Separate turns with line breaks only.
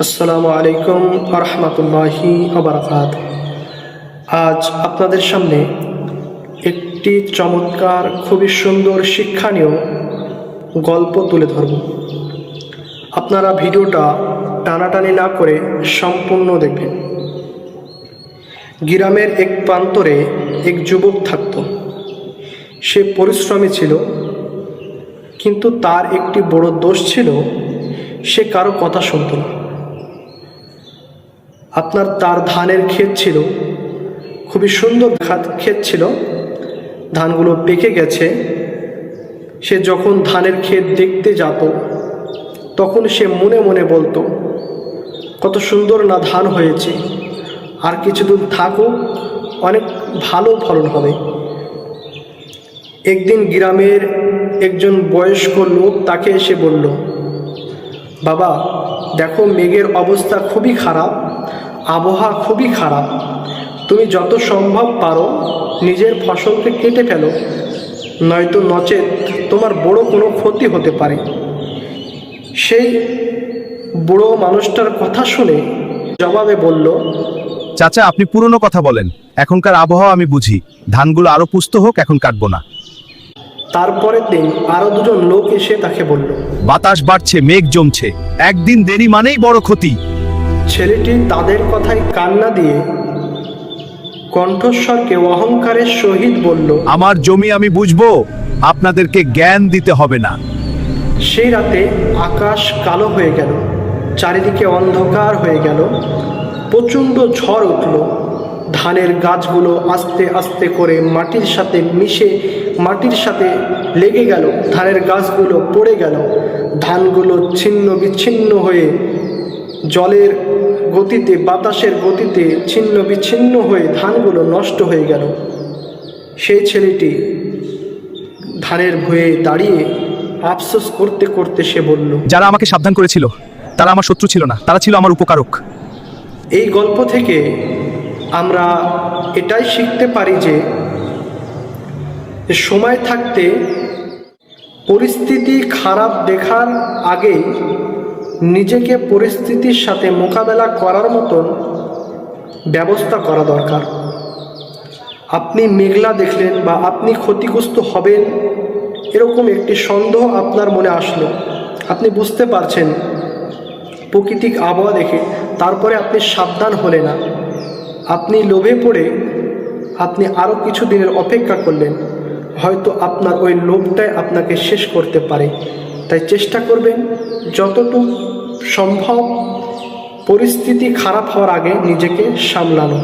আসসালামু আলাইকুম ওয়া রাহমাতুল্লাহি ওয়া বারাকাতুহু। আজ আপনাদের সামনে একটি চমৎকার খুবই সুন্দর শিক্ষণীয় গল্প তুলে ধরব। আপনারা ভিডিওটা টানাটানি না করে সম্পূর্ণ দেখবেন। গ্রামের এক প্রান্তরে এক যুবক থাকত। সে পরিশ্রমী ছিল, কিন্তু তার একটি বড় দোষ ছিল, সে কারো কথা শুনত না। তার ধানের ক্ষেত ছিল, খুবই সুন্দর ক্ষেত ছিল, ধানগুলো পেকে গেছে। সে যখন ধানের ক্ষেত দেখতে যেত, তখন সে মনে মনে বলতো, কত সুন্দর না ধান হয়েছে, আর কিছুদিন থাকুক, অনেক ভালো ফলন হবে। একদিন গ্রামের একজন বয়স্ক লোক তাকে এসে বলল, বাবা দেখো, মেঘের অবস্থা খুবই খারাপ, আবহাওয়া খুবই খারাপ, তুমি যত সম্ভব পারো নিজের ফসলকে কেটে ফেলো, নয়তো নচেত তোমার বড় কোনো ক্ষতি হতে পারে। সেই বুড়ো মানুষটার কথা শুনে জবাবে বলল,
চাচা, আপনি পুরনো কথা বলেন, এখনকার আবহাওয়া আমি বুঝি, ধানগুলো আরো পুষ্ট হোক, এখন কাটবো না।
তারপরের দিন আরো দুজন লোক এসে তাকে বলল,
বাতাস বাড়ছে, মেঘ জমছে, একদিন দেরি মানেই বড় ক্ষতি।
ছেলেটি তাদের কথায় কান্না দিয়ে কণ্ঠস্বরকে অহংকারের সহিত বলল,
আমার জমি আমি বুঝবো, আপনাদেরকে জ্ঞান দিতে হবে না।
সেই রাতে আকাশ কালো হয়ে গেল, চারিদিকে অন্ধকার হয়ে গেল, প্রচণ্ড ঝড় উঠল। ধানের গাছগুলো আস্তে আস্তে করে মাটির সাথে মিশে মাটির সাথে লেগে গেল, ধানের গাছগুলো পড়ে গেল, ধানগুলো ছিন্ন বিচ্ছিন্ন হয়ে জলের গতিতে, বাতাসের গতিতে ছিন্ন বিচ্ছিন্ন হয়ে ধানগুলো নষ্ট হয়ে গেল। সেই ছেলেটি ধানের ভয়ে দাঁড়িয়ে আফসোস করতে করতে সে বলল,
যারা আমাকে সাবধান করেছিল তারা আমার শত্রু ছিল না, তারা ছিল আমার উপকারক।
এই গল্প থেকে আমরা এটাই শিখতে পারি যে সময় থাকতে পরিস্থিতি খারাপ দেখার আগে নিজেকে পরিস্থিতির সাথে মোকাবেলা করার মতন ব্যবস্থা করা দরকার। আপনি মেঘলা দেখলেন বা আপনি ক্ষতিগ্রস্ত হবেন, এরকম একটি সন্দেহ আপনার মনে আসলো, আপনি বুঝতে পারছেন প্রাকৃতিক আবহাওয়া দেখে, তারপরে আপনি সাবধান হলেন না, আপনি লোভে পড়ে আপনি আরও কিছু দিনের অপেক্ষা করলেন, হয়তো আপনার ওই লোভটাই আপনাকে শেষ করতে পারে। তাই চেষ্টা করবেন যতটুকু সম্ভব পরিস্থিতি খারাপ হওয়ার আগে নিজেকে সামলানো।